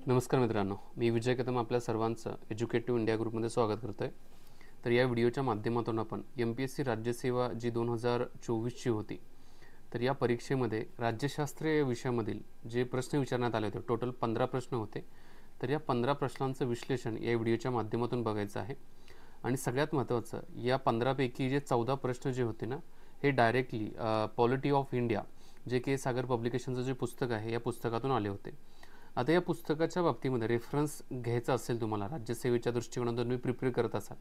नमस्कार मित्रांनो, मी विजय कदम आपल्या सर्वांचं एज्युकेटिव्ह इंडिया ग्रुपमध्ये स्वागत करतो आहे. तर या व्हिडिओच्या माध्यमातून आपण MPSC राज्यसेवा जी 2024ची होती, तर या परीक्षेमध्ये राज्यशास्त्र या विषयामधील जे प्रश्न विचारण्यात आले होते, टोटल 15 प्रश्न होते. तर या 15 प्रश्नांचं विश्लेषण या व्हिडिओच्या माध्यमातून बघायचं आहे. आणि सगळ्यात महत्त्वाचं, या 15 पैकी जे 14 प्रश्न जे होते ना, हे डायरेक्टली पॉलिटी ऑफ इंडिया जे के सागर पब्लिकेशनचं जे पुस्तक आहे, या पुस्तकातून आले होते. आता या पुस्तकाच्या बाबतीमध्ये रेफरन्स घ्यायचा असेल तुम्हाला, राज्यसेवेच्या दृष्टिकोनातून तुम्ही प्रिपेअर करत असाल,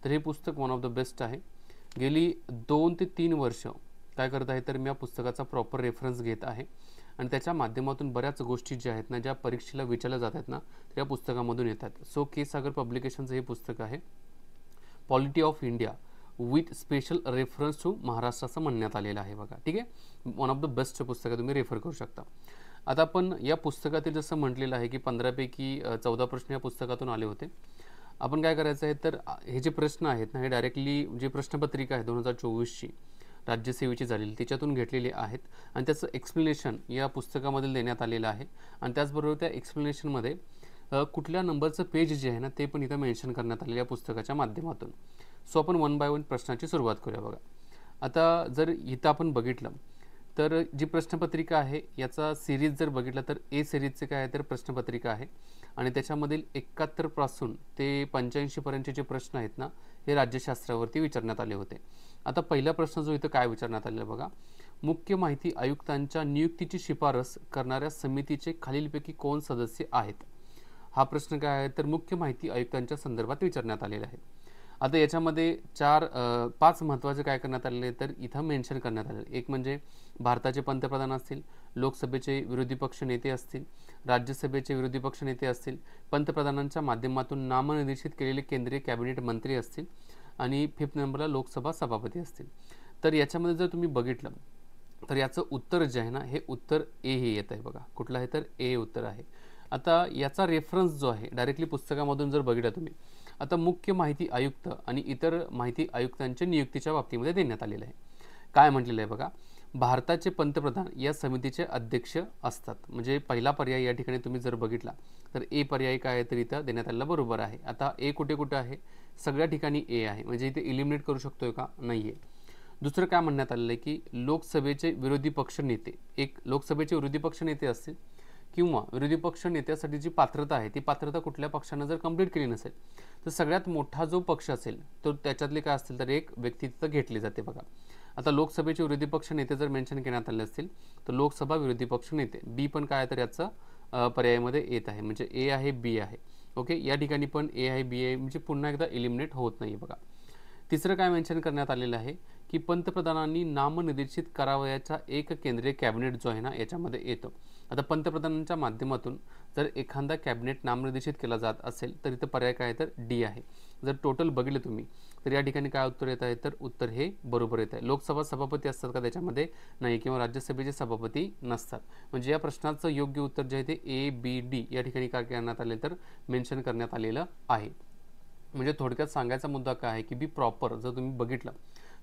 तर हे पुस्तक वन ऑफ द बेस्ट आहे. गेली 2 ते 3 वर्ष काय करत आहे, तर मी या पुस्तकाचा प्रॉपर रेफरन्स घेत आहे आणि त्याच्या माध्यमातून बऱ्याच गोष्टी ज्या आहेत ना, ज्या परीक्षेला विचारल्या जात आहेत ना, त्या या पुस्तकामधून येतात. सो के सागर पब्लिकेशनचं हे पुस्तक आहे, polity of India with special reference to Maharashtra असं म्हणण्यात आलेलं आहे बघा. ठीक आहे, वन ऑफ द बेस्ट पुस्तक आहे, तुम्ही रेफर करू शकता. आता आपण या पुस्तकातील जसं म्हटलेलं आहे की 15 पैकी 14 प्रश्न या पुस्तकातून आले होते. आपण काय करायचं आहे, तर हे जे प्रश्न आहेत ना, हे डायरेक्टली जे प्रश्नपत्रिका आहे 2024ची राज्यसेवेची झालेली त्याच्यातून घेतलेले आहेत आणि त्याचं एक्सप्लेनेशन या पुस्तकामध्ये देण्यात आलेलं आहे. आणि त्याचबरोबर त्या एक्सप्लेनेशनमध्ये कुठल्या नंबरचं पेज जे आहे ना, ते पण इथं मेन्शन करण्यात आलेलं या पुस्तकाच्या माध्यमातून. सो आपण 1 बाय 1 प्रश्नाची सुरुवात करूया बघा. आता जर इथं आपण बघितलं तर जी प्रश्नपत्रिका आहे याचा सिरीज जर बघितला तर ए सिरीजचे काय आहे, तर प्रश्नपत्रिका आहे आणि त्याच्यामधील 71 पासून ते 85 पर्यंतचे जे प्रश्न आहेत ना, हे राज्यशास्त्रावरती विचारण्यात आले होते. आता पहिला प्रश्न जो इथं काय विचारण्यात आलेला बघा, मुख्य माहिती आयुक्तांच्या नियुक्तीची शिफारस करणाऱ्या समितीचे खालीलपैकी कोण सदस्य आहेत. हा प्रश्न काय आहे, तर मुख्य माहिती आयुक्तांच्या संदर्भात विचारण्यात आलेला आहे. आता याच्यामध्ये 5 महत्त्वाचे काय करण्यात आलेले, तर इथं मेन्शन करण्यात आले. एक म्हणजे भारताचे पंतप्रधान असतील, लोकसभेचे विरोधी पक्ष नेते असतील, राज्यसभेचे विरोधी पक्ष नेते असतील, पंतप्रधानांच्या माध्यमातून नामनिर्देशित केलेले केंद्रीय कॅबिनेट मंत्री असतील आणि 5th नंबरला लोकसभा सभापती असतील. तर याच्यामध्ये जर तुम्ही बघितलं तर याचं उत्तर जे आहे ना, हे उत्तर ए हे येत आहे बघा. कुठलं आहे, तर ए उत्तर आहे. आता याचा रेफरन्स जो आहे डायरेक्टली पुस्तकामधून जर बघितला तुम्ही, आता मुख्य माहिती आयुक्त आणि इतर माहिती आयुक्तांच्या नियुक्तीच्या बाबतीमध्ये देण्यात आलेलं आहे. काय म्हटलेलं आहे बघा, भारताचे पंतप्रधान या समितीचे अध्यक्ष असतात. म्हणजे पहिला पर्याय या ठिकाणी तुम्ही जर बघितला तर ए पर्याय काय आहे, तर इथं देण्यात आलेला बरोबर आहे. आता ए कुठे कुठे आहे, सगळ्या ठिकाणी ए आहे, म्हणजे इथे इलिमिनेट करू शकतोय का, नाही आहे. दुसरं काय म्हणण्यात आलेलं आहे की लोकसभेचे विरोधी पक्ष नेते, एक लोकसभेचे विरोधी पक्ष नेते असतील किंवा विरोधी पक्ष नेत्यासाठी जी पात्रता आहे ती पात्रता कुठल्या पक्षानं जर कंप्लीट केली नसेल तर सगळ्यात मोठा जो पक्ष असेल तो त्याच्यातले काय असतील, तर एक व्यक्ती तिथं घेतली जाते बघा. आता लोकसभेचे विरोधी पक्ष नेते जर मेन्शन करण्यात आले असतील तर लोकसभा विरोधी पक्ष नेते, बी पण काय, तर याचं पर्यायामध्ये येत आहे, म्हणजे ए आहे बी आहे. ओके, या ठिकाणी पण ए आहे बी आहे, म्हणजे पुन्हा एकदा इलिमिनेट होत नाही बघा. तिसरं काय मेन्शन करण्यात आलेलं आहे की पंतप्रधानांनी नामनिर्देशित करावयाचा एक केंद्रीय कॅबिनेट जो आहे ना, याच्यामध्ये येतो. आता पंतप्रधानांच्या माध्यमातून जर एखादा कॅबिनेट नामनिर्देशित केला जात असेल तर इथं पर्याय काय आहे, तर डी आहे. जर टोटल बघितलं तुम्ही तर या ठिकाणी काय उत्तर येत आहे, तर उत्तर हे बरोबर येत आहे. लोकसभा सभापती असतात का त्याच्यामध्ये, नाही, किंवा राज्यसभेचे सभापती नसतात. म्हणजे या प्रश्नाचं योग्य उत्तर जे आहे ते ए बी डी या ठिकाणी काय करण्यात आले, तर मेन्शन करण्यात आलेलं आहे. म्हणजे थोडक्यात सांगायचा मुद्दा काय आहे की बी प्रॉपर जर तुम्ही बघितलं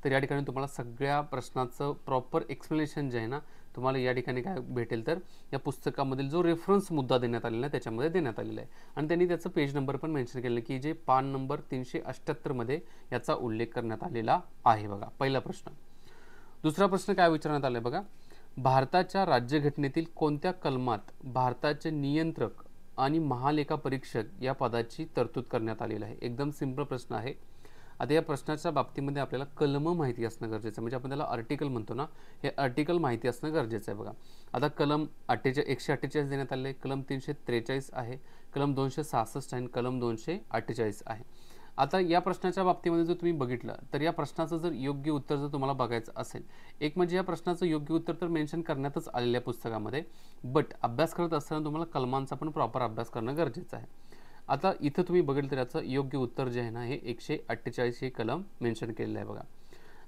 तर या ठिकाणी तुम्हाला सगळ्या प्रश्नाचं प्रॉपर एक्सप्लेनेशन जे आहे ना, तुम्हाला या ठिकाणी काय भेटेल, तर या पुस्तकामधील जो रेफरन्स मुद्दा देण्यात आलेला आहे त्याच्यामध्ये देण्यात आलेला आहे. आणि त्यांनी त्याचं पेज नंबर पण मेन्शन केलेलं की जे पान नंबर 378 मध्ये याचा उल्लेख करण्यात आलेला आहे बघा. पहिला प्रश्न. दुसरा प्रश्न काय विचारण्यात आला आहे बघा, भारताच्या राज्यघटनेतील कोणत्या कलमात भारताचे नियंत्रक आणि महालेखा परीक्षक या पदाची तरतूद करण्यात आलेली आहे. एकदम सिंपल प्रश्न आहे. आता या प्रश्नाच्या बाबतीमध्ये आपल्याला कलम माहिती असणं गरजेचं आहे, म्हणजे आपण त्याला आर्टिकल म्हणतो ना, हे आर्टिकल माहिती असणं गरजेचं आहे बघा. आता कलम 148 देण्यात आले, कलम 343 आहे, कलम 266 आहे, कलम 248 आहे. आता या प्रश्नाच्या बाबतीमध्ये जर तुम्ही बघितलं तर या प्रश्नाचं जर योग्य उत्तर जर तुम्हाला बघायचं असेल, एक म्हणजे या प्रश्नाचं योग्य उत्तर तर मेन्शन करण्यातच आलेल्या पुस्तकामध्ये, बट अभ्यास करत असताना तुम्हाला कलमांचा पण प्रॉपर अभ्यास करणं गरजेचं आहे. आता इथं तुम्ही बघितलं तर याचं योग्य उत्तर जे आहे ना, हे 148 हे कलम मेन्शन केलेलं आहे बघा.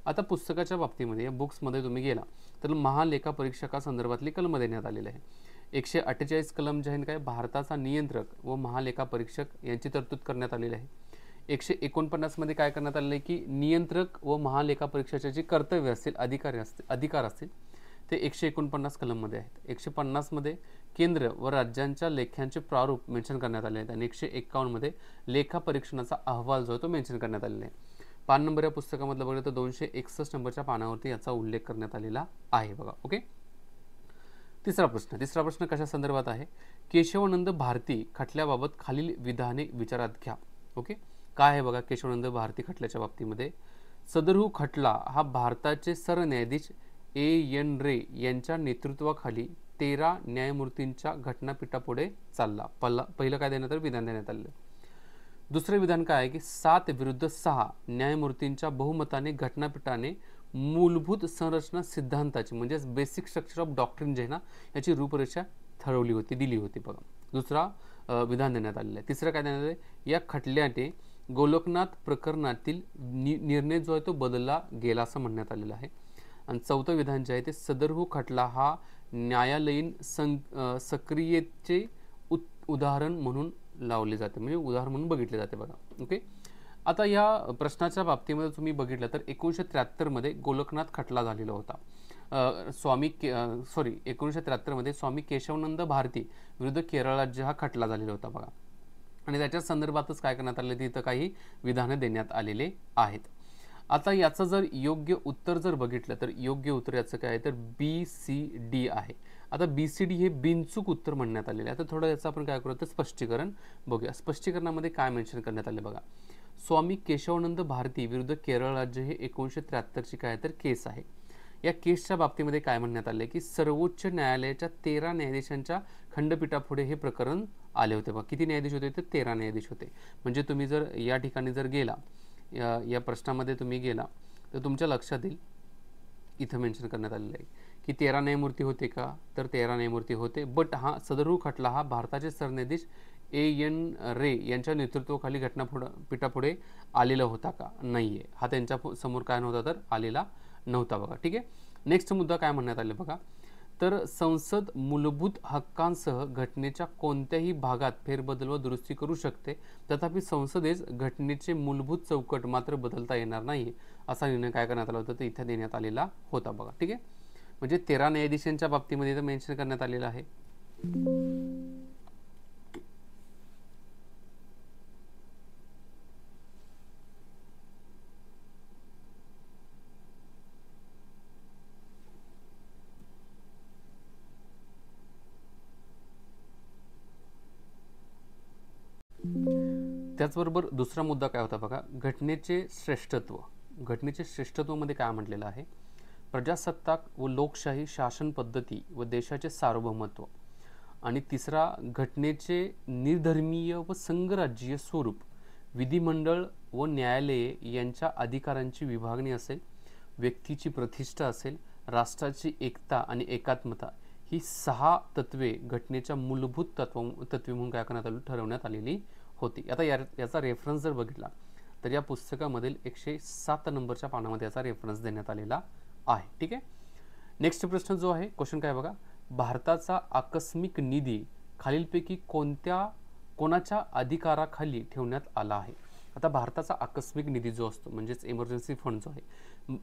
आता पुस्तकाच्या बाबतीमध्ये या बुक्समध्ये तुम्ही गेला तर महालेखा परीक्षकासंदर्भातली कलम देण्यात आलेली आहे. 148 कलम जे आहे काय, भारताचा नियंत्रक व महालेखा परीक्षक यांची तरतूद करण्यात आलेली आहे. 149 मध्ये काय करण्यात आलेलं आहे की नियंत्रक व महालेखा परीक्षकाचे जे कर्तव्य असतील, अधिकार असतील, ते ते 149 कलममध्ये आहेत. 150 मध्ये केंद्र व राज्यांच्या लेख्यांचे प्रारूप मेन्शन करण्यात आले आहेत आणि 151 मध्ये लेखा परीक्षणाचा अहवाल जो आहे तो मेन्शन करण्यात आलेला आहे. पान नंबर या पुस्तकामधलं बघितलं तर 261 नंबरच्या पानावरती याचा उल्लेख करण्यात आलेला आहे बघा. ओके. तिसरा प्रश्न कशा संदर्भात आहे? केशवानंद भारती खटल्याबाबत खालील विधाने विचारात घ्या. ओके. काय आहे बघा केशवानंद भारती खटल्याच्या बाबतीमध्ये? सदरहू खटला हा भारताचे सरन्यायाधीश A.N. रे यांच्या नेतृत्वाखाली 13 न्यायमूर्तींच्या घटनापीठापुढे चालला. पहिलं काय देण्यात आलं? विधान देण्यात आलं. दुसरे विधान काय आहे की 7 विरुद्ध 6 न्यायमूर्तींच्या बहुमताने घटनापीठाने मूलभूत संरचना सिद्धांताची म्हणजेच बेसिक स्ट्रक्चर ऑफ डॉक्ट्रिन जे आहे ना याची रूपरेषा दिली होती बघा. दुसरा विधान देण्यात आलेलं आहे. तिसरं काय देण्यात आलं? या खटल्याने गोलकनाथ प्रकरणातील निर्णय जो आहे तो बदलला गेला असं म्हणण्यात आलेलं आहे. आणि चौथं विधान जे आहे ते सदरहू खटला हा न्यायालयीन सक्रियतेचे उदाहरण म्हणून लावले जाते, म्हणजे उदाहरण म्हणून बघितले जाते बघा. ओके. आता या प्रश्नाच्या बाबतीमध्ये तुम्ही बघितलं तर 1973 मध्ये गोलकनाथ खटला झालेला होता. 1973 मध्ये स्वामी केशवानंद भारती विरुद्ध केरळ राज्य हा खटला झालेला होता बघा. आणि त्याच्या संदर्भातच काय करण्यात आले तिथं काही विधानं देण्यात आलेले आहेत. आता याचं जर योग्य उत्तर जर बघितलं तर योग्य उत्तर याचं काय आहे तर BCD आहे. आता BCD हे बिनचूक उत्तर म्हणण्यात आलेले आहे. आता थोडं याचं आपण काय करू तर स्पष्टीकरण बघूया. स्पष्टीकरणामध्ये काय मेन्शन करण्यात आले बघा. स्वामी केशवानंद भारती विरुद्ध केरळ राज्य हे 1973ची काय तर केस आहे. या केसच्या बाबतीमध्ये काय म्हणण्यात आले की सर्वोच्च न्यायालयाच्या 13 न्यायाधीशांच्या खंडपीठापुढे हे प्रकरण आले होते बघा. किती न्यायाधीश होते तर 13 न्यायाधीश होते. म्हणजे तुम्ही जर या ठिकाणी जर गेला या प्रश्नामध्ये तुम्ही गेला तर तुमच्या लक्षात येईल इथं मेन्शन करण्यात आलेलं आहे की 13 न्यायमूर्ती होते का तर 13 न्यायमूर्ती होते. बट हा सदरहू खटला हा भारताचे सरन्यायाधीश A.N. रे यांच्या नेतृत्वाखाली घटनापीठापुढे आलेला होता का? नाहीये. हा त्यांच्या समोर काय नव्हता तर आलेला नव्हता बघा. ठीक आहे. नेक्स्ट मुद्दा काय म्हणण्यात आले बघा. तर संसद मूलभूत हक्कांसह घटनेच्या कोणत्याही भागात फेरबदल व दुरुस्ती करू शकते, तथापि संसदेस घटनेचे मूलभूत चौकट मात्र बदलता येणार नाही असा निर्णय काय करण्यात आला होता तर इथे देण्यात आलेला होता बघा. ठीक आहे. म्हणजे 13 न्यायाधीशांच्या बाबतीमध्ये इथं मेन्शन करण्यात आलेलं आहे. त्याचबरोबर दुसरा मुद्दा काय होता बघा. घटनेचे श्रेष्ठत्वमध्ये काय म्हटलेलं आहे? प्रजासत्ताक व लोकशाही शासन पद्धती व देशाचे सार्वभौमत्व. आणि तिसरा घटनेचे निर्धर्मीय व संघराज्यीय स्वरूप, विधिमंडळ व न्यायालये यांच्या अधिकारांची विभागणी असेल, व्यक्तीची प्रतिष्ठा असेल, राष्ट्राची एकता आणि एकात्मता ही 6 तत्वे घटनेच्या मूलभूत तत्वे म्हणून काय करण्यात आली ठरवण्यात आलेली होती. आता याचा रेफरन्स जर बघितला तर या पुस्तकामधील 107 नंबरच्या पानामध्ये याचा रेफरन्स देण्यात आलेला आहे. ठीक आहे. नेक्स्ट प्रश्न जो आहे क्वेश्चन काय बघा. भारताचा आकस्मिक निधी खालीलपैकी कोणाच्या अधिकाराखाली ठेवण्यात आला आहे? आता भारताचा आकस्मिक निधी जो असतो म्हणजेच इमर्जन्सी फंड जो आहे,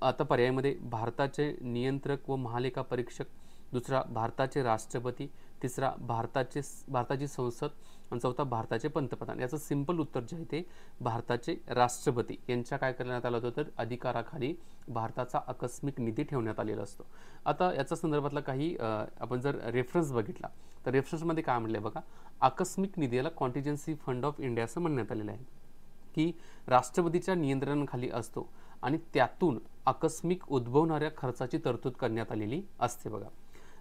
आता पर्यायामध्ये भारताचे नियंत्रक व महालेखा परीक्षक, दुसरा भारताचे राष्ट्रपती, तिसरा भारताची संसद आणि चौथा भारताचे पंतप्रधान. याचं सिंपल उत्तर जे आहे ते भारताचे राष्ट्रपती यांच्या काय करण्यात आलं होतं तर अधिकाराखाली भारताचा आकस्मिक निधी ठेवण्यात आलेला असतो. आता याच्या संदर्भातला काही आपण जर रेफरन्स बघितला तर रेफरन्समध्ये काय म्हटलं बघा. आकस्मिक निधीला कॉन्टिजेन्सी फंड ऑफ इंडिया असं म्हणण्यात आलेलं आहे की राष्ट्रपतीच्या नियंत्रणाखाली असतो आणि त्यातून आकस्मिक उद्भवणाऱ्या खर्चाची तरतूद करण्यात आलेली असते बघा.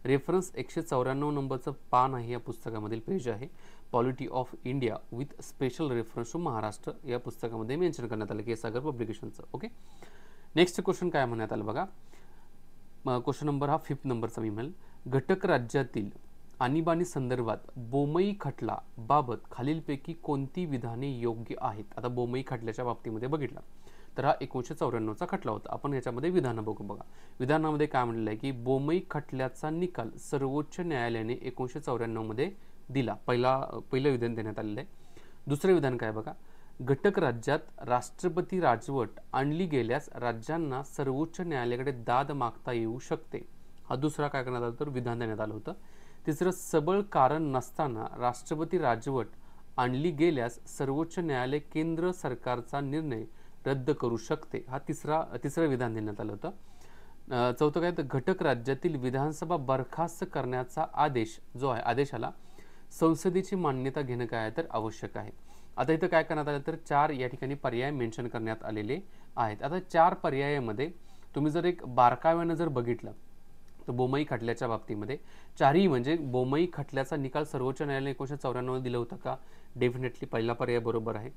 रेफरन्स 194 नंबरचं पान आहे या पुस्तकामधील पेज आहे. Polity of India with special reference to Maharashtra या पुस्तकामध्ये मेन्शन करण्यात आलं केसागर पब्लिकेशनचं. ओके. नेक्स्ट क्वेश्चन काय म्हणण्यात आलं बघा. क्वेश्चन नंबर हा 5th नंबरचा मी म्हणेल. घटक राज्यातील आणीबाणी संदर्भात बोमई खटला बाबत खालीलपैकी कोणती विधाने योग्य आहेत? आता बोमई खटल्याच्या बाबतीमध्ये बघितला तर हा 1994चा खटला होता. आपण याच्यामध्ये विधानं बघू बघा. विधानामध्ये काय म्हटलं आहे की बोमई खटल्याचा निकाल सर्वोच्च न्यायालयाने 1994 मध्ये दिला. पहिलं विधान देण्यात आलेलं आहे. दुसरं विधान काय बघा. घटक राज्यात राष्ट्रपती राजवट आणली गेल्यास राज्यांना सर्वोच्च न्यायालयाकडे दाद मागता येऊ शकते. हा दुसरा काय करण्यात आला तर विधान देण्यात आलं होतं. तिसरं, सबळ कारण नसताना राष्ट्रपती राजवट आणली गेल्यास सर्वोच्च न्यायालय केंद्र सरकारचा निर्णय रद्द करू शकते. हा तिसरं विधान देण्यात आलं होतं. चौथं काय तर घटक राज्यातील विधानसभा बरखास्त करण्याचा आदेश जो आहे आदेशाला संसदेची मान्यता घेणं काय आहे तर आवश्यक आहे. आता इथं काय करण्यात आलं तर 4 या ठिकाणी पर्याय मेन्शन करण्यात आलेले आहेत. आता 4 पर्यायामध्ये तुम्ही जर एक बारकाव्यानं जर बघितलं तर बोमई खटल्याच्या बाबतीमध्ये चारही म्हणजे बोमई खटल्याचा निकाल सर्वोच्च न्यायालयाने 1994 दिलं होतं का? डेफिनेटली पहिला पर्याय बरोबर आहे.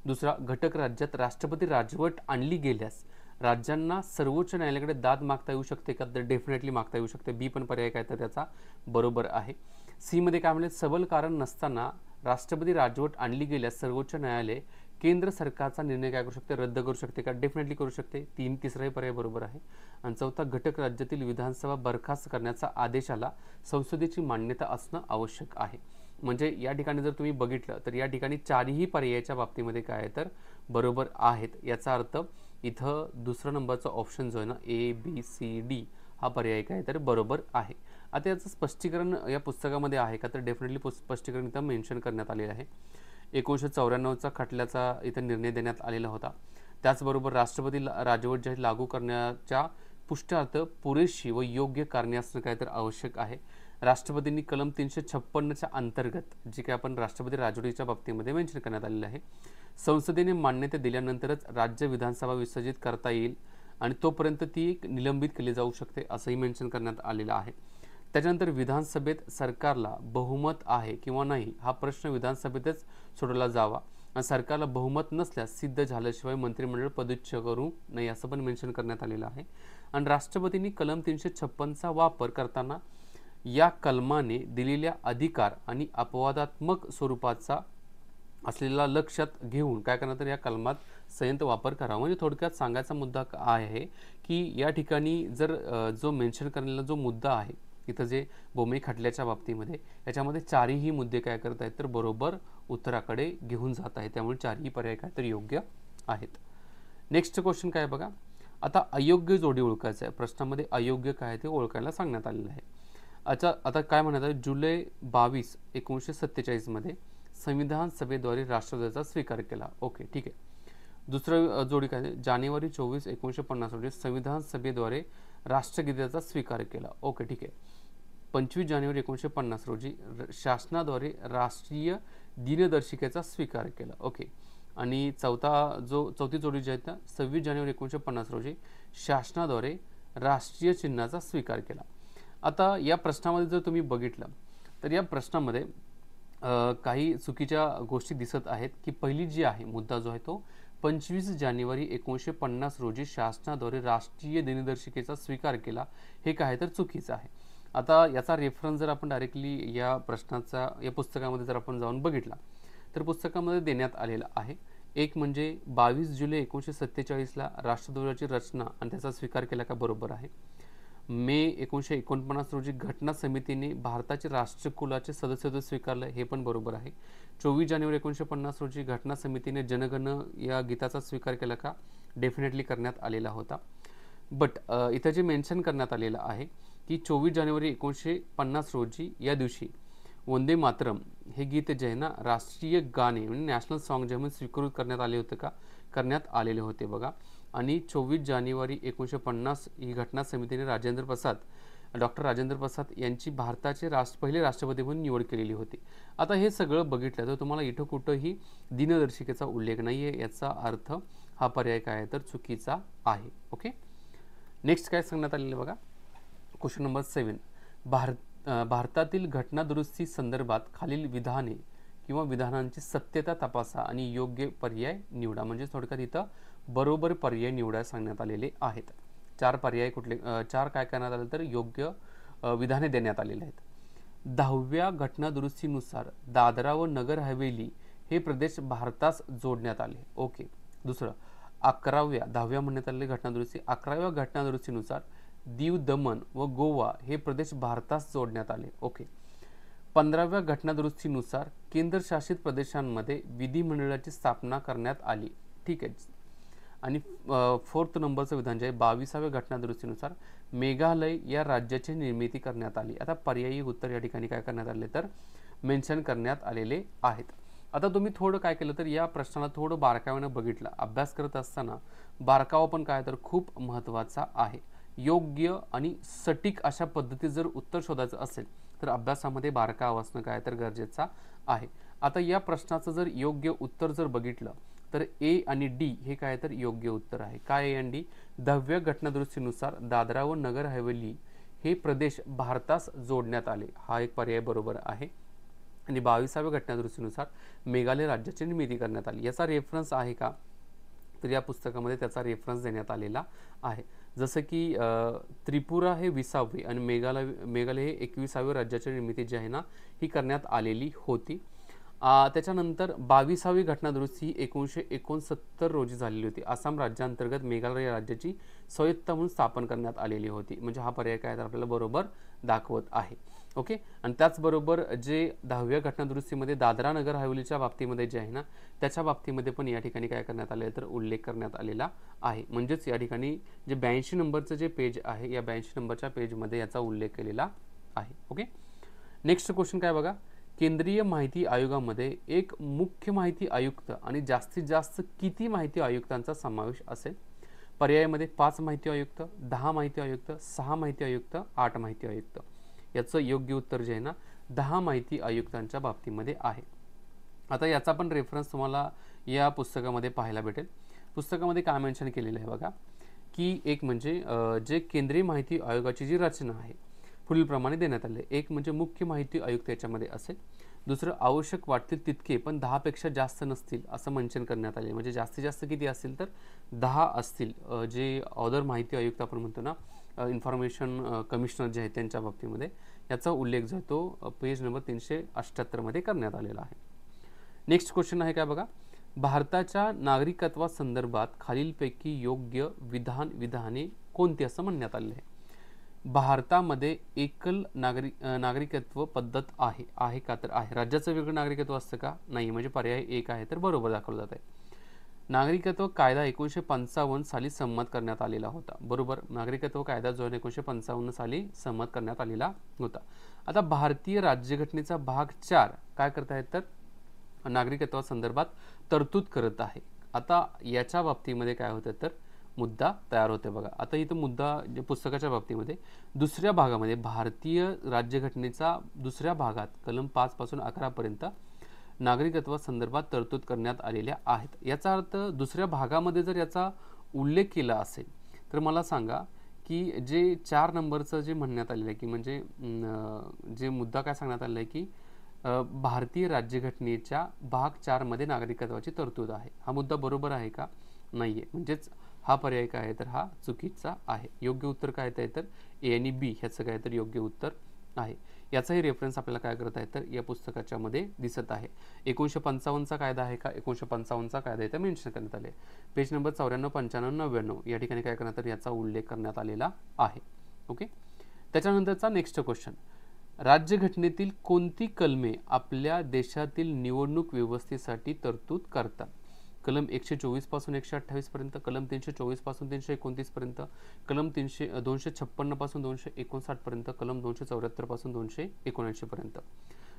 दुसरा, घटक राज्यात राष्ट्रपती राजवट आणली गेल्यास राज्यांना सर्वोच्च न्यायालयाकडे दाद मागता येऊ शकते का? तर डेफिनेटली मागता येऊ शकते. बी पण पर्याय काय तर त्याचा बरोबर आहे. सी मध्ये काय म्हणले, सबल कारण नसताना राष्ट्रपती राजवट आणली गेल्यास सर्वोच्च न्यायालय केंद्र सरकारचा निर्णय काय करू शकते? रद्द करू शकते का? डेफिनेटली करू शकते. तिसराही पर्याय बरोबर आहे. आणि चौथा, घटक राज्यातील विधानसभा बरखास्त करण्याचा आदेशाला संसदेची मान्यता असणं आवश्यक आहे. म्हणजे या ठिकाणी जर तुम्ही बघितलं तर या ठिकाणी चारही पर्यायाच्या बाबतीमध्ये काय आहे तर बरोबर आहेत. याचा अर्थ इथं दुसरा नंबरचा ऑप्शन जो आहे ना ABCD हा पर्याय काय तर बरोबर आहे. आता याचं स्पष्टीकरण या पुस्तकामध्ये आहे का? तर डेफिनेटली स्पष्टीकरण इथं मेन्शन करण्यात आलेलं आहे. 1994चा खटल्याचा इथं निर्णय देण्यात आलेला होता. त्याचबरोबर राष्ट्रपती राजवट जी लागू करण्याच्या पुष्ट्यार्थ पुरेशी व योग्य कारणे असणं काय तर आवश्यक आहे. राष्ट्रपतींनी कलम 356च्या अंतर्गत जे काही आपण राष्ट्रपती राजवटीच्या बाबतीमध्ये मेन्शन करण्यात आलेलं आहे, संसदेने मान्यता दिल्यानंतरच राज्य विधानसभा विसर्जित करता येईल आणि तोपर्यंत ती निलंबित केली जाऊ शकते असंही मेन्शन करण्यात आलेलं आहे. त्याच्यानंतर विधानसभेत सरकारला बहुमत आहे किंवा नाही हा प्रश्न विधानसभेतच सोडवला जावा आणि सरकारला बहुमत नसल्यास सिद्ध झाल्याशिवाय मंत्रिमंडळ पदच्युत करू नये असं पण मेन्शन करण्यात आलेलं आहे. आणि राष्ट्रपतींनी कलम 356चा वापर करताना या कलमाने दिलेल्या अधिकार आणि अपवादात्मक स्वरूपाचा असलेला लक्षात घेऊन काय करणार तर या कलमात संयंत वापर करावा. म्हणजे थोडक्यात सांगायचा मुद्दा आहे की या ठिकाणी जर जो मेन्शन करलेला जो मुद्दा आहे इथं जे बोमई खटल्याच्या बाबतीमध्ये याच्यामध्ये चारही मुद्दे काय करत आहेत तर बरोबर उत्तराकडे घेऊन जात आहेत. त्यामुळे चारही पर्याय काय तर योग्य आहेत. नेक्स्ट क्वेश्चन काय बघा. आता अयोग्य जोडी ओळखायचं आहे. प्रश्नामध्ये अयोग्य काय ते ओळखायला सांगण्यात आलेलं आहे. आता काय म्हणत आहे, जुलै 22, 1947 मध्ये संविधान सभेद्वारे राष्ट्रध्वजाचा स्वीकार केला. ओके ठीक आहे. दुसरं जोडी काय, जानेवारी 24, 1950 रोजी संविधान सभेद्वारे राष्ट्रगीताचा स्वीकार केला. ओके ठीक आहे. 25 जानेवारी 1950 रोजी शासनाद्वारे राष्ट्रीय दिनदर्शिकेचा स्वीकार केला. ओके. आणि चौथी जोडी जी आहे ना 26 जानेवारी 1950 रोजी शासनाद्वारे राष्ट्रीय चिन्हाचा स्वीकार केला. आता या प्रश्नामध्ये जर तुम्ही बघितलं तर या प्रश्नामध्ये काही चुकीच्या गोष्टी दिसत आहेत की पहिली जी आहे मुद्दा जो आहे तो 25 जानेवारी 1950 रोजी शासनाद्वारे राष्ट्रीय दिनदर्शिकेचा स्वीकार केला हे काय तर चुकीचं आहे. आता याचा रेफरन्स जर आपण डायरेक्टली या प्रश्नाचा या पुस्तकामध्ये जर आपण जाऊन बघितला तर पुस्तकामध्ये देण्यात आलेला आहे. एक म्हणजे 22 जुलै 1947ला राष्ट्रध्वजाची रचना आणि त्याचा स्वीकार केला का? बरोबर आहे. मे 1949 रोजी घटना समितीने भारताचे राष्ट्रकुलाचे सदस्यत्व स्वीकारलं हे पण बरोबर आहे. 24 जानेवारी 1950 रोजी घटना समितीने जनगण या गीताचा स्वीकार केला का? डेफिनेटली करण्यात आलेला होता. बट इथं जे मेन्शन करण्यात आलेलं आहे की 24 जानेवारी 1950 रोजी या दिवशी वंदे मातरम हे गीत जे आहे ना राष्ट्रीय गाणे म्हणजे नॅशनल सॉन्ग जे म्हणून स्वीकृत करण्यात आले होते का? करण्यात आलेले होते बघा. आणि 24 जानेवारी 1950 ही घटना समितीने डॉक्टर राजेंद्र प्रसाद यांची भारताचे पहिले राष्ट्रपती म्हणून निवड केलेली होती. आता हे सगळं बघितलं तर तुम्हाला इथं कुठंही दिनदर्शिकेचा उल्लेख नाही आहे. याचा अर्थ हा पर्याय काय आहे तर चुकीचा आहे. ओके. नेक्स्ट काय सांगण्यात आलेलं बघा. Question number 7. भारतातील घटना दुरुस्ती संदर्भात खालील विधाने किंवा विधानांची सत्यता तपासा आणि योग्य पर्याय निवडा. म्हणजे थोडक्यात इथं बरोबर पर्याय निवडायला सांगण्यात आलेले आहेत. 4 पर्याय चार काय करण्यात आले तर योग्य विधाने देण्यात आलेले आहेत. 10व्या घटना दुरुस्तीनुसार दादरा व नगर हवेली हे प्रदेश भारतास जोडण्यात आले. ओके. दुसरं 10व्या म्हणण्यात आलेली घटना दुरुस्ती 11व्या घटना दुरुस्तीनुसार दीव दमण व गोवा हे प्रदेश भारतास जोडण्यात आले. ओके. 15व्या घटना दुरुस्तीनुसार केंद्रशासित प्रदेशांमध्ये विधिमंडळाची स्थापना करण्यात आली. ठीक आहे. आणि फोर्थ नंबरचं विधान जे आहे 22व्या घटनादुरुस्तीनुसार मेघालय या राज्याची निर्मिती करण्यात आली. आता पर्यायी उत्तर या ठिकाणी काय करण्यात आले तर मेन्शन करण्यात आलेले आहेत. आता तुम्ही थोडं काय केलं तर या प्रश्नाला थोडं बारकाईने बघितलं. अभ्यास करत असताना बारकावा पण काय तर खूप महत्त्वाचा आहे. योग्य आणि सटीक अशा पद्धतीत जर उत्तर शोधायचं असेल तर अभ्यासामध्ये बारकावा असणं काय तर गरजेचा आहे. आता या प्रश्नाचं जर योग्य उत्तर जर बघितलं तर ए आणि डी हे काय तर योग्य उत्तर आहे. काय ए आणि डी? 10व्या घटनादुरुस्तीनुसार दादरा व नगर हवेली हे प्रदेश भारतास जोडण्यात आले. हा एक पर्याय बरोबर आहे. आणि 22व्या घटनादुरुस्तीनुसार मेघालय राज्याची निर्मिती करण्यात आली. याचा रेफरन्स आहे का तर या पुस्तकामध्ये त्याचा रेफरन्स देण्यात आलेला आहे. जसं की त्रिपुरा हे 20वे आणि मेघालय हे 21व्या राज्याची निर्मिती जी आहे ना ही करण्यात आलेली होती. त्याच्यानंतर 22वी घटनादुरुस्ती 1969 रोजी झालेली होती. आसाम राज्यांतर्गत मेघालय राज्याची स्वायत्ता म्हणून स्थापन करण्यात आलेली होती. म्हणजे हा पर्याय काय तर आपल्याला बरोबर दाखवत आहे. ओके. आणि त्याचबरोबर जे 10व्या घटनादुरुस्तीमध्ये दादरा नगर हवेलीच्या बाबतीमध्ये जे आहे ना त्याच्या बाबतीमध्ये पण या ठिकाणी काय करण्यात आले तर उल्लेख करण्यात आलेला आहे. म्हणजेच या ठिकाणी जे 82 नंबरचं जे पेज आहे या 82 नंबरच्या पेजमध्ये याचा उल्लेख केलेला आहे. ओके. नेक्स्ट क्वेश्चन काय बघा. केंद्रीय माहिती आयोगामध्ये एक मुख्य माहिती आयुक्त आणि जास्तीत जास्त किती माहिती आयुक्तांचा समावेश असेल? पर्यायामध्ये 5 माहिती आयुक्त, 10 माहिती आयुक्त, 6 माहिती आयुक्त, 8 माहिती आयुक्त. याचं योग्य उत्तर जे आहे ना 10 माहिती आयुक्तांच्या बाबतीमध्ये आहे. आता याचा पण रेफरन्स तुम्हाला या पुस्तकामध्ये पाहायला भेटेल. पुस्तकामध्ये काय मेन्शन केलेलं आहे बघा की एक म्हणजे जे केंद्रीय माहिती आयोगाची जी रचना आहे पुढीलप्रमाणे देण्यात आले. एक म्हणजे मुख्य माहिती आयुक्त याच्यामध्ये असेल. दुसरं आवश्यक वाटतील तितके पण 10 पेक्षा जास्त नसतील असं मेन्शन करण्यात आले. म्हणजे जास्तीत जास्त किती असतील तर 10 असतील. जे अदर माहिती आयुक्त आपण म्हणतो ना इन्फॉर्मेशन कमिशनर जे आहेत त्यांच्या बाबतीमध्ये याचा उल्लेख जो आहे तो पेज नंबर 378 मध्ये करण्यात आलेला आहे. नेक्स्ट क्वेश्चन आहे काय बघा. भारताच्या नागरिकत्वासंदर्भात खालीलपैकी योग्य विधाने कोणती असं म्हणण्यात आले आहे? भारतामध्ये एकल नागरिकत्व पद्धत आहे का तर आहे. राज्याचं वेगळं नागरिकत्व असतं का? नाही. म्हणजे पर्याय एक आहे तर बरोबर दाखवलं जात आहे. नागरिकत्व कायदा 1955 साली संमत करण्यात आलेला होता. बरोबर. नागरिकत्व कायदा जो 1955 साली संमत करण्यात आलेला होता. आता भारतीय राज्यघटनेचा भाग 4 काय करत आहेत तर नागरिकत्वासंदर्भात तरतूद करत आहे. आता याच्या बाबतीमध्ये काय होतं तर मुद्दा तयार होते बघा. आता इथं मुद्दा जे पुस्तकाच्या बाबतीमध्ये दुसऱ्या भागामध्ये भारतीय राज्यघटनेचा दुसऱ्या भागात कलम 5 पासून 11 पर्यंत नागरिकत्वासंदर्भात तरतूद करण्यात आलेल्या आहेत. याचा अर्थ दुसऱ्या भागामध्ये जर याचा उल्लेख केला असेल तर मला सांगा की जे 4 नंबरचं जे म्हणण्यात आलेलं आहे की म्हणजे जे मुद्दा काय सांगण्यात आलेला आहे की भारतीय राज्यघटनेच्या भाग 4 मध्ये नागरिकत्वाची तरतूद आहे. हा मुद्दा बरोबर आहे का? नाही आहे. म्हणजेच हा पर्याय काय आहे तर हा चुकीचा आहे. योग्य उत्तर काय आहे तर ए आणि बी ह्याचं काय तर योग्य उत्तर आहे. याचाही रेफरन्स आपल्याला काय करत आहे तर या पुस्तकाच्या मध्ये दिसत आहे. 1955चा कायदा आहे का? 1955चा कायदा इथे मेन्शन करण्यात आले. पेज नंबर 94, 95, 99 या ठिकाणी काय करण्यात तर याचा उल्लेख करण्यात आलेला आहे. ओके. त्याच्यानंतरचा नेक्स्ट क्वेश्चन. राज्यघटनेतील कोणती कलमे आपल्या देशातील निवडणूक व्यवस्थेसाठी तरतूद करतात? कलम 124 पासून 128 पर्यंत, कलम 324 पासून 329 पर्यंत, कलम 256 पासून 259 पर्यंत, कलम 274 पासून 279 पर्यंत.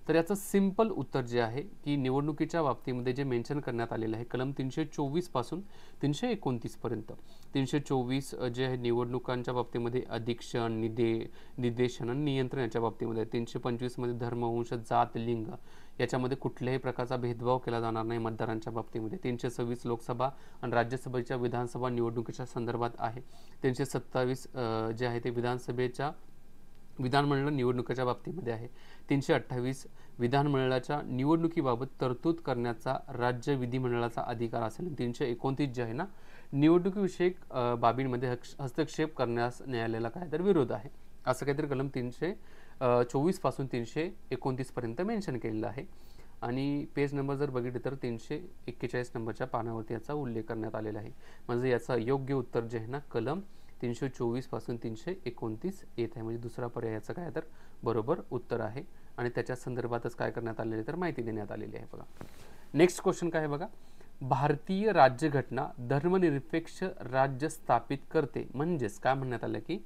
तर याचं सिंपल उत्तर जे आहे की निवडणुकीच्या बाबतीमध्ये जे मेन्शन करण्यात आलेलं आहे कलम 324 पासून 329 पर्यंत. 324 जे आहे निवडणुकांच्या बाबतीमध्ये अधीक्षण, निर्देशन आणि नियंत्रण याच्या बाबतीमध्ये. 325 मध्ये धर्म, वंश, जात, लिंग याच्यामध्ये कुठल्याही प्रकारचा भेदभाव केला जाणार नाही मतदारांच्या बाबतीमध्ये. 326 लोकसभा आणि राज्यसभेच्या विधानसभा निवडणुकीच्या संदर्भात आहे. 327 जे आहे ते विधानसभेच्या विधानमंडळ निवडणुकीच्या बाबतीमध्ये आहे. 328 विधानमंडळाच्या निवडणुकीबाबत तरतूद करण्याचा राज्य विधिमंडळाचा अधिकार असेल. 329 जे आहे ना निवडणुकीविषयक बाबींमध्ये हस्तक्षेप करण्यास न्यायालयाला काय तर विरोध आहे असं काहीतरी कलम 324 पासून 329 पर्यंत मेन्शन केलेलं आहे. आणि पेज नंबर जर बघितले तर 341 नंबरच्या पानावरती याचा उल्लेख करण्यात आलेला आहे. म्हणजे याचा योग्य उत्तर जे आहे ना कलम 324 पासून 329 येत आहे. म्हणजे दुसरा पर्याय याचं काय तर बरोबर उत्तर आहे. आणि त्याच्या संदर्भातच काय करण्यात आलेले तर माहिती देण्यात आलेली आहे बघा. नेक्स्ट क्वेश्चन काय आहे बघा. भारतीय राज्यघटना धर्मनिरपेक्ष राज्य स्थापित करते. म्हणजेच काय म्हणण्यात आलं की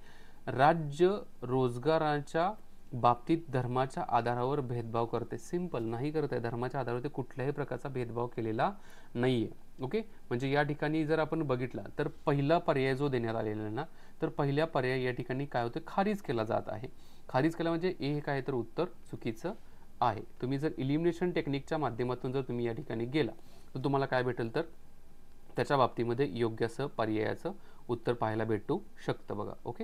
राज्य रोजगाराच्या बाबतीत धर्माच्या आधारावर भेदभाव करते. सिंपल, नाही करत आहे. धर्माच्या आधारावर ते कुठल्याही प्रकारचा भेदभाव केलेला नाहीये. ओके, म्हणजे या ठिकाणी जर आपण बघितला तर पहिला पर्याय जो देण्यात आलेला आहे ना, तर पहिल्या पर्याय या ठिकाणी काय होतं, खारिज केला जात आहे. खारिज केला म्हणजे ए हे काय तर उत्तर चुकीचं आहे. तुम्ही जर इलिमिनेशन टेक्निकच्या माध्यमातून जर तुम्ही या ठिकाणी गेला तर तुम्हाला काय भेटेल, तर त्याच्या बाबतीमध्ये योग्य असं पर्यायाचं उत्तर पाहायला भेटू शकतं बघा. ओके,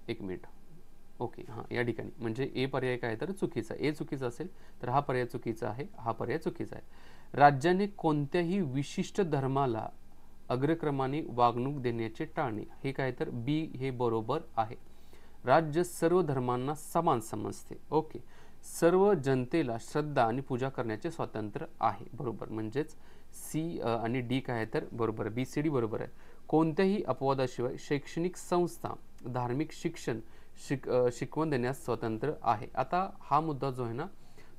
एक मिनिट. ओके, हां, या ठिकाणी म्हणजे ए पर्याय काय तर चुकीचा. ए चुकीचा असेल तर हा पर्याय चुकीचा आहे, हा पर्याय चुकीचा आहे. राज्याने कोणत्याही विशिष्ट धर्माला अग्रक्रमाने वागणूक देण्याचे टाळणे, हे काय तर बी हे बरोबर आहे. राज्य सर्व धर्मांना समान समजते. ओके, सर्व जनतेला श्रद्धा आणि पूजा करण्याचे स्वातंत्र्य आहे. बरोबर, म्हणजेच सी आणि डी काय तर बरोबर, बी सी डी बरोबर आहे. कोणत्याही अपवादाशिवाय शैक्षणिक संस्था धार्मिक शिकवण देण्यास स्वतंत्र आहे. आता हा मुद्दा जो आहे ना,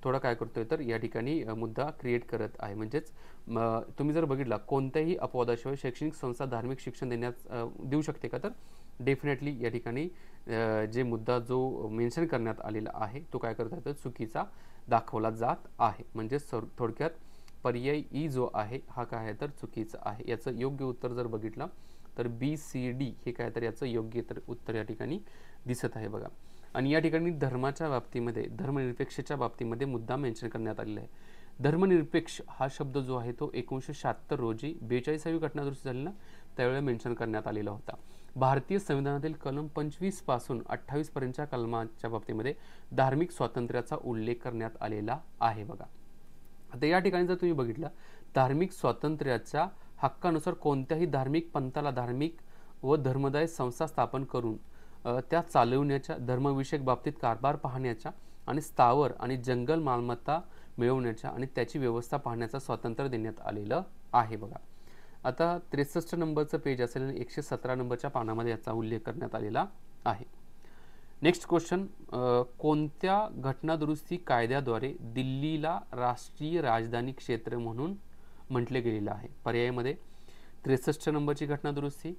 थोडा काय करतोय तर या ठिकाणी मुद्दा क्रिएट करत आहे. म्हणजेच तुम्ही जर बघितला कोणत्याही अपवादाशिवाय शैक्षणिक संस्था धार्मिक शिक्षण देऊ शकते का, तर डेफिनेटली या ठिकाणी जे मुद्दा जो मेन्शन करण्यात आलेला आहे तो काय करत आहे तर चुकीचा दाखवला जात आहे. म्हणजे थोडक्यात पर्याय ई जो आहे हा काय आहे तर चुकीचा आहे. याचं योग्य उत्तर जर बघितलं तर बी सी डी हे काय तर याचं योग्य उत्तर या ठिकाणी दिसत आहे बघा. आणि या ठिकाणी धर्माच्या बाबतीमध्ये धर्मनिरपेक्षच्या बाबतीमध्ये मुद्दा मेन्शन करण्यात आलेला आहे. धर्मनिरपेक्ष हा शब्द जो आहे तो 1976 रोजी 42वी घटनादुरुस्ती झाली ना, त्यावेळेला मेन्शन करण्यात आलेला होता. भारतीय संविधानातील कलम 25 पासून 28 पर्यंतच्या कलमाच्या बाबतीमध्ये धार्मिक स्वातंत्र्याचा उल्लेख करण्यात आलेला आहे बघा. आता या ठिकाणी जर तुम्ही बघितलं, धार्मिक स्वातंत्र्याच्या हक्कानुसार कोणत्याही धार्मिक पंथाला धार्मिक व धर्मदाय संस्था स्थापन करून त्या चालवण्याच्या, धर्मविषयक बाबतीत कारभार पाहण्याच्या आणि स्थावर आणि जंगल मालमत्ता मिळवण्याच्या आणि त्याची व्यवस्था पाहण्याचा स्वातंत्र्य देण्यात आलेलं आहे बघा. आता 63 नंबरचं पेज असेल आणि 117 नंबरच्या पानामध्ये याचा उल्लेख करण्यात आलेला आहे. नेक्स्ट क्वेश्चन, कोणत्या घटनादुरुस्ती कायद्याद्वारे दिल्लीला राष्ट्रीय राजधानी क्षेत्र म्हणून म्हटले गेलेलं आहे? पर्यायामध्ये 63 नंबरची घटनादुरुस्ती,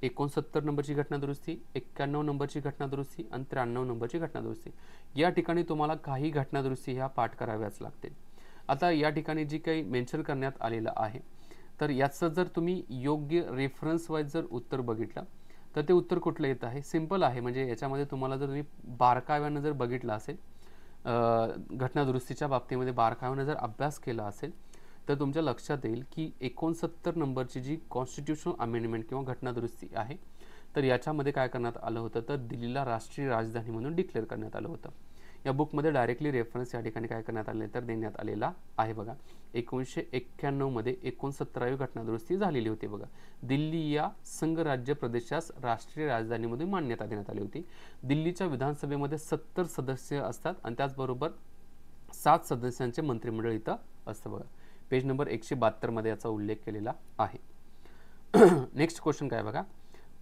69 नंबरची घटनादुरुस्ती, 91 नंबरची घटनादुरुस्ती आणि 93 नंबरची घटनादुरुस्ती. या ठिकाणी तुम्हाला काही घटनादुरुस्ती ह्या पाठ कराव्याच लागतील. आता या ठिकाणी जी काही मेन्शन करण्यात आलेलं आहे तर याचं जर तुम्ही योग्य रेफरन्स वाईज जर उत्तर बघितलं तर ते उत्तर कुठलं येत आहे? सिंपल आहे. म्हणजे याच्यामध्ये तुम्हाला जर तुम्ही बारकाव्यानं जर बघितलं असेल, घटनादुरुस्तीच्या बाबतीमध्ये बारकाव्यानं जर अभ्यास केला असेल तर तुमच्या लक्षात येईल की 69 नंबरची जी कॉन्स्टिट्यूशनल अमेंडमेंट किंवा घटनादुरुस्ती आहे तर याच्यामध्ये काय करण्यात आलं होतं तर दिल्लीला राष्ट्रीय राजधानी म्हणून डिक्लेअर करण्यात आलं होतं. या बुकमध्ये डायरेक्टली रेफरन्स या ठिकाणी काय करण्यात आले तर देण्यात आलेला आहे बघा. 1991 मध्ये 69वी घटनादुरुस्ती झालेली होती बघा. दिल्ली या संघराज्य प्रदेशास राष्ट्रीय राजधानीमध्ये मान्यता देण्यात आली होती. दिल्लीच्या विधानसभेमध्ये 70 सदस्य असतात आणि त्याचबरोबर 7 सदस्यांचे मंत्रिमंडळ इथं असतं बघा. पेज नंबर 172 मध्ये याचा उल्लेख केलेला आहे. नेक्स्ट क्वेश्चन काय बघा,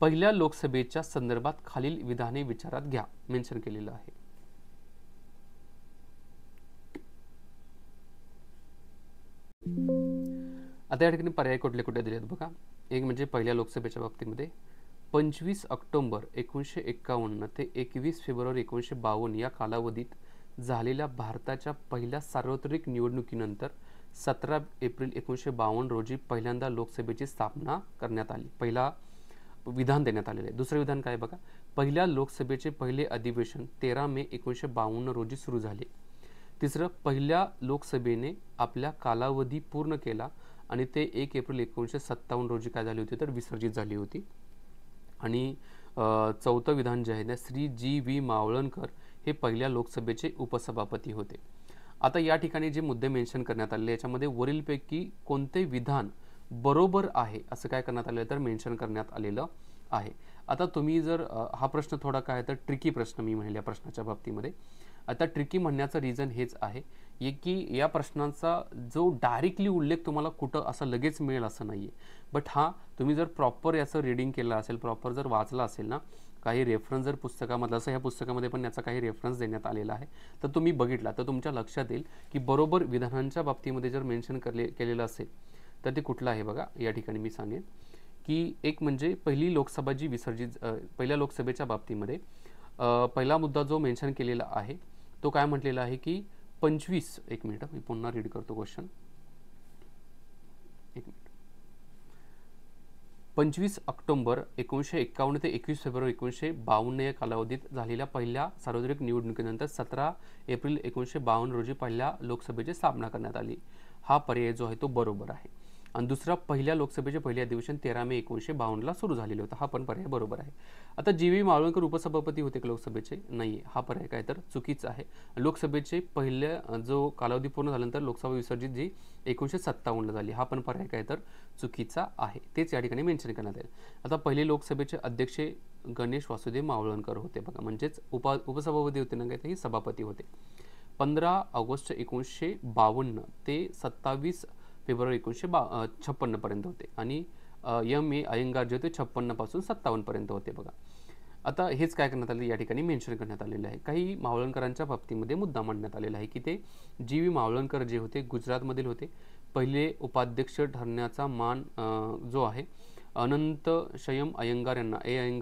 पहिल्या लोकसभेच्या संदर्भात खालील विधाने विचारात घ्या, मेन्शन केलेलं आहे. आता या ठिकाणी पर्याय कुठले कुठे दिलेत बघा. एक म्हणजे पहिल्या लोकसभेच्या बाबतीमध्ये 25 ऑक्टोबर 1951 ते 21 फेब्रुवारी 1952 या कालावधीत झालेल्या भारताच्या पहिल्या सार्वत्रिक निवडणुकीनंतर 17 एप्रिल 1952 रोजी पहिल्यांदा लोकसभेची स्थापना करण्यात आली. पहिला विधान देण्यात आलेले आहे. दुसरे विधान काय बघा, पहिल्या लोकसभेचे पहिले अधिवेशन 13 मे 1952 रोजी सुरू झाले. तिसरं, पहिल्या लोकसभेने आपला कालावधी पूर्ण केला आणि ते 1 एप्रिल 1957 रोजी काय झाली होती तर विसर्जित झाली होती. आणि चौथं विधान जे आहे ना, श्री जी व्ही मावळणकर हे पहिल्या लोकसभेचे उपसभापती होते. आता या ठिकाणी जे मुद्दे मेन्शन करण्यात आलेले याच्यामध्ये वरीलपैकी कोणते विधान बरोबर आहे असं काय करण्यात आलं तर मेन्शन करण्यात आलेलं आहे. आता तुम्ही जर हा प्रश्न थोडा काय तर ट्रिकी प्रश्न मी म्हणेल या प्रश्नाच्या बाबतीमध्ये. आता ट्रिकी म्हणण्याचं रिझन हेच आहे की या प्रश्नांचा जो डायरेक्टली उल्लेख तुम्हाला कुठं असं लगेच मिळेल असं नाही आहे. बट हा तुम्ही जर प्रॉपर याचं रीडिंग केलं असेल, प्रॉपर जर वाचला असेल ना, काही रेफरन्स जर पुस्तकामधला असं ह्या पुस्तकामध्ये पण याचा काही रेफरन्स देण्यात आलेला आहे तर तुम्ही बघितला तर तुमच्या लक्षात येईल की बरोबर विधानांच्या बाबतीमध्ये जर मेन्शन केलेलं असेल तर ते कुठलं आहे बघा, या ठिकाणी मी सांगेन की एक म्हणजे पहिली लोकसभा जी विसर्जित पहिल्या लोकसभेच्या बाबतीमध्ये पहिला मुद्दा जो मेन्शन केलेला आहे तो काय म्हटलेला आहे की 25, एक मिनिट मी पुन्हा रीड करतो क्वेश्चन, एक मिनिट, 25 ऑक्टोबर 1951 ते 21 फेब्रुवारी 1952 या कालावधीत झालेल्या पहिल्या सार्वत्रिक निवडणुकीनंतर 17 एप्रिल 1952 रोजी पहिल्या लोकसभेची स्थापना करण्यात आली. हा पर्याय जो आहे तो बरोबर आहे. आणि दुसरा, पहिल्या लोकसभेचे पहिले अधिवेशन 13 मे 1952 सुरू झालेले होतं. हा पण पर्याय बरोबर आहे. आता जी.व्ही. मावळणकर उपसभापती होते का लोकसभेचे? नाही, हा पर्याय काय तर चुकीचा आहे. लोकसभेचे पहिले जो कालावधी पूर्ण झाल्यानंतर लोकसभा विसर्जित जी 1957 झाली, हा पण पर्याय काय तर चुकीचा आहे. तेच या ठिकाणी मेन्शन करण्यात येईल. आता पहिले लोकसभेचे अध्यक्ष गणेश वासुदेव मावळणकर होते बघा, म्हणजेच उपसभापती होते ना, काय ते सभापती होते. 15 ऑगस्ट 1952 ते 27 फेब्रुवारी 1956 पर्यंत होते. आणि M.A. अय्यंगार जे होते 56 पासून 57 पर्यंत होते बघा. आता हेच काय करण्यात आले, या ठिकाणी मेन्शन करण्यात आलेलं आहे. काही मावळणकरांच्या बाबतीमध्ये मुद्दा मांडण्यात आलेला आहे की ते जी.व्ही. मावळणकर जे होते गुजरातमधील होते. पहिले उपाध्यक्ष ठरण्याचा मान जो आहे अनंत शयम अय्यंगार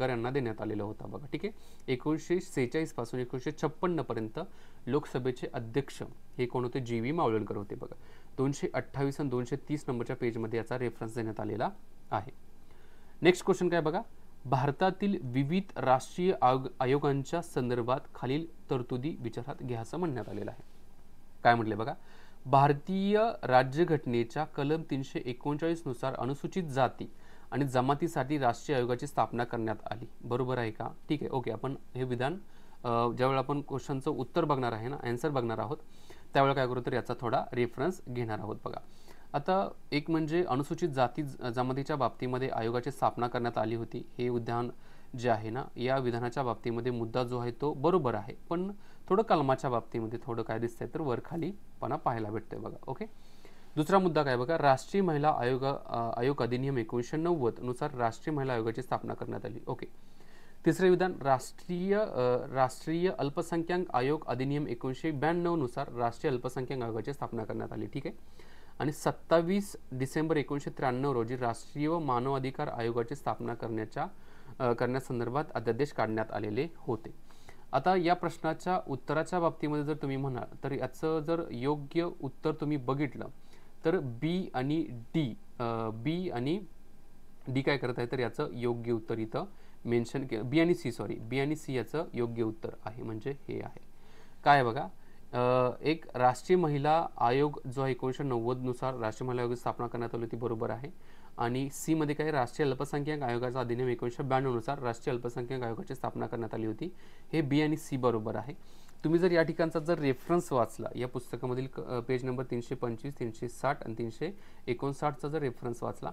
यांना देण्यात आलेला होता बघा. ठीक आहे. 1946 पासून 1956 पर्यंत लोकसभेचे अध्यक्ष हे कोण होते? जी.व्ही. मावळणकर होते बघा. 228 आणि 230 नंबरच्या पेजमध्ये याचा रेफरन्स देण्यात आलेला आहे. नेक्स्ट क्वेश्चन काय बघा, भारतातील विविध राष्ट्रीय आयोगांच्या संदर्भात खालील तरतुदी विचारात घ्या असं म्हणण्यात आलेलं आहे. काय म्हटले बघा, भारतीय राज्यघटनेच्या कलम 339 नुसार अनुसूचित जाती आणि जमातीसाठी राष्ट्रीय आयोगाची स्थापना करण्यात आली. बरोबर आहे का? ठीक आहे, ओके. आपण हे विधान ज्यावेळेला आपण क्वेश्चनचं उत्तर बघणार आहे ना, आन्सर बघणार आहोत, त्यावेळेला काय करू तर याचा थोडा रेफरन्स घेणार आहोत बघा. आता एक म्हणजे अनुसूचित जाती जमातीच्या बाबतीमध्ये आयोगाची स्थापना करण्यात आली होती. हे विधान जे आहे ना, या विधानाच्या बाबतीमध्ये मुद्दा जो आहे तो बरोबर आहे, पण थोडं कलमाच्या बाबतीमध्ये थोडं काय दिसतंय तर वरखालीपणा पाहायला भेटतोय बघा. ओके. दुसरा मुद्दा काय बघा, राष्ट्रीय महिला आयोग अधिनियम 1990 नुसार राष्ट्रीय महिला आयोगाची स्थापना करण्यात आली. ओके. तिसरे विधान, राष्ट्रीय अल्पसंख्याक आयोग अधिनियम 1992 नुसार राष्ट्रीय अल्पसंख्याक आयोगाची स्थापना करण्यात आली. ठीक आहे. आणि 27 डिसेंबर 1993 रोजी राष्ट्रीय मानवाधिकार आयोगाची स्थापना करण्यासंदर्भात अध्यादेश काढण्यात आलेले होते. आता या प्रश्नाच्या उत्तराच्या बाबतीमध्ये जर तुम्ही म्हणाल तर याचं जर योग्य उत्तर तुम्ही बघितलं तर बी आणि डी काय करत आहे तर याचं योग्य उत्तर इथं मेन्शन केलं. बी आणि सी याचं योग्य उत्तर आहे, म्हणजे हे आहे. काय बघा, एक राष्ट्रीय महिला आयोग जो आहे 1990 नुसार राष्ट्रीय महिला आयोगाची स्थापना करण्यात आली होती, बरोबर आहे. आणि सी मध्ये काय, राष्ट्रीय अल्पसंख्याक आयोगाचा अधिनियम 1992 नुसार राष्ट्रीय अल्पसंख्याक आयोगाची स्थापना करण्यात आली होती. हे बी आणि सी बरोबर आहे. तुम्ही जर या ठिकाणचा जर रेफरन्स वाचला, या पुस्तकामधील पेज नंबर 325, 360 आणि 359चा जर रेफरन्स वाचला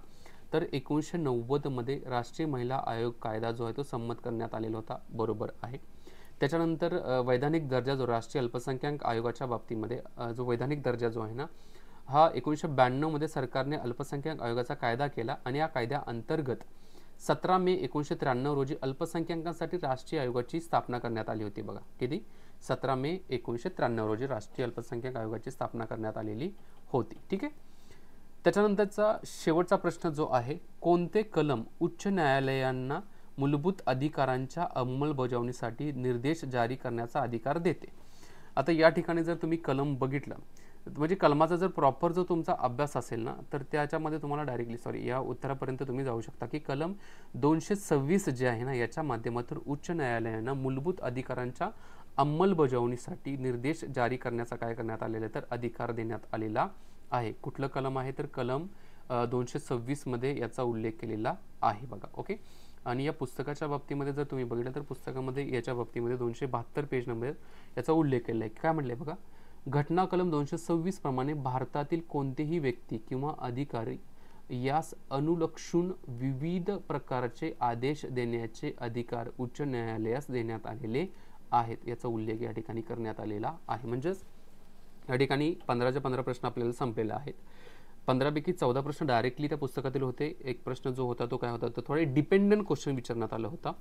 तर 1990 मध्ये राष्ट्रीय महिला आयोग कायदा जो आहे तो संमत करण्यात आलेला होता, बरोबर आहे. त्याच्यानंतर वैधानिक दर्जा जो राष्ट्रीय अल्पसंख्याक आयोगाच्या बाबतीमध्ये जो वैधानिक दर्जा जो आहे ना, हा 1992 मध्ये सरकारने अल्पसंख्याक आयोगाचा कायदा केला आणि या कायद्या अंतर्गत 17 मे 1993 रोजी अल्पसंख्याकांसाठी राष्ट्रीय आयोगाची स्थापना करण्यात आली होती बघा. किती? 17 मे 1993 रोजी राष्ट्रीय अल्पसंख्याक आयोगाची स्थापना करण्यात आलेली होती. ठीक आहे. त्याच्यानंतरचा शेवटचा प्रश्न जो आहे, कोणते कलम उच्च न्यायालयांना मूलभूत अधिकारांच्या अंमलबजावणीसाठी निर्देश जारी करण्याचा अधिकार देते? आता या ठिकाणी जर तुम्ही कलम बघितलं, म्हणजे कलमाचा जर प्रॉपर जो तुमचा अभ्यास असेल ना, तर त्याच्यामध्ये तुम्हाला डायरेक्टली या उत्तरापर्यंत तुम्ही जाऊ शकता की कलम 226 जे आहे ना, याच्या माध्यमातून उच्च न्यायालयांना मूलभूत अधिकारांच्या अंमलबजावणीसाठी निर्देश जारी करण्याचा काय करण्यात आलेला तर अधिकार देण्यात आलेला आहे. कुठलं कलम आहे तर कलम 226 मध्ये याचा उल्लेख केलेला आहे बघा. ओके. आणि या पुस्तकाच्या बाबतीमध्ये जर तुम्ही बघितलं तर पुस्तकामध्ये याच्या बाबतीमध्ये 272 पेज नंबर याचा उल्लेख केला आहे. काय म्हटलंय बघा, घटना कलम 226 प्रमाणे भारतातील कोणतेही व्यक्ती किंवा अधिकारी यास अनुलक्षून विविध प्रकारचे आदेश देण्याचे अधिकार उच्च न्यायालयास देण्यात आलेले आहेत, याचा उल्लेख या ठिकाणी करण्यात आलेला आहे. म्हणजेच या ठिकाणी 15च्या 15 प्रश्न आपल्याला संपलेले आहेत. 15 पैकी 14 प्रश्न डायरेक्टली त्या पुस्तकातील होते. एक प्रश्न जो होता तो काय होता तर थोडे डिपेंडंट क्वेश्चन विचारण्यात आला होता.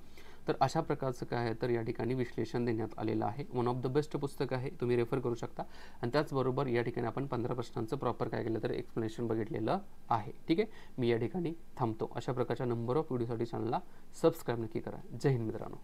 तर अशा प्रकारचं काय आहे तर या ठिकाणी विश्लेषण देण्यात आलेलं आहे. वन ऑफ द बेस्ट पुस्तक आहे, तुम्ही रेफर करू शकता. आणि त्याचबरोबर या ठिकाणी आपण 15 प्रश्नांचं प्रॉपर काय केलं तर एक्सप्लेनेशन बघितलेलं आहे. ठीक आहे, मी या ठिकाणी थांबतो. अशा प्रकारच्या नंबर ऑफ व्हिडिओसाठी चॅनलला सबस्क्राईब नक्की करा. जय हिंद मित्रांनो.